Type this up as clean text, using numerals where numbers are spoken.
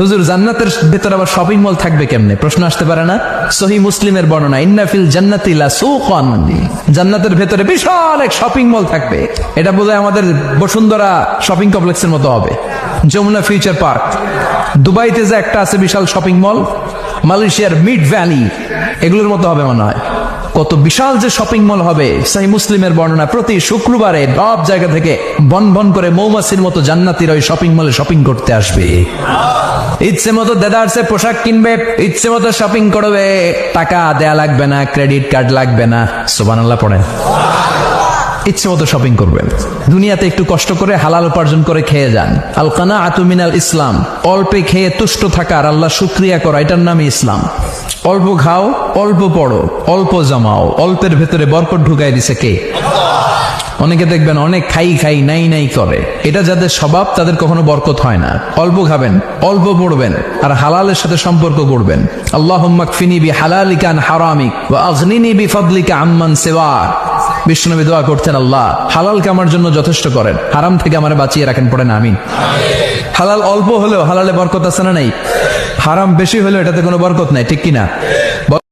হুজুর জান্নাতের ভেতরে আবার শপিং মল থাকবে কেমনে? প্রশ্ন আসতে পারে না? সহিহ মুসলিমের বর্ণনা, ইন্না ফিল জান্নাতি লাসুকান, জান্নাতের ভেতরে বিশাল এক শপিং মল থাকবে। এটা বোধহয় আমাদের বসুন্ধরা শপিং কমপ্লেক্সের মতো হবে, যমুনা ফিউচার পার্ক। দুবাইতে যে একটা আছে বিশাল শপিং মল, মালয়েশিয়ার মিড ভ্যালি, এগুলোর মতো হবে মনে হয়। কত বিশাল যে শপিং মল হবে। সহিহ মুসলিমের বর্ণনা, প্রতি শুক্রবারে সব জায়গা থেকে বন বন করে মৌমাছির মতো জান্নাতীরা ওই শপিং মলে শপিং করতে আসবে। ইচ্ছে মতো দেদারসে পোশাক কিনবে, ইচ্ছে মতো শপিং করবে, টাকা দেয়া লাগবে না, ক্রেডিট কার্ড লাগবে না। সুবহানাল্লাহ পড়েন। ইচ্ছে মতো শপিং করবেন। দুনিয়াতে একটু কষ্ট করে হালাল উপার্জন করে খেয়ে যান। আল কানাআতু মিনাল ইসলাম, অল্পে খেয়ে তুষ্ট থাকা আর আল্লাহ শুকরিয়া করা, এটার নামই ইসলাম। অল্প খাও, অল্প পড়ো, অল্প জমাও, অল্পের ভেতরে বরকত ঢুকাই দিছে কে? অনেকে দেখবেন অনেক খাই খাই নাই নাই করে, এটা যাদের স্বভাব তাদের কখনো বরকত হয় না। অল্প খাবেন, অল্প পড়বেন, আর হালালের সাথে সম্পর্ক করবেন। আল্লাহুম্মা কফিনি বিহালালিকা আন হারামিক ওয়া আগনিনি বিফাদলিকা আম্মান সিওয়াক। বিষ্ণুনবী দোয়া করতেন, আল্লাহ হালালকে আমার জন্য যথেষ্ট করেন, হারাম থেকে আমারে বাঁচিয়ে রাখেন। পড়েন আমিন। হালাল অল্প হলেও হালালে বরকত আছে না নাই? হারাম বেশি হলেও এটাতে কোনো বরকত নাই, ঠিক কিনা?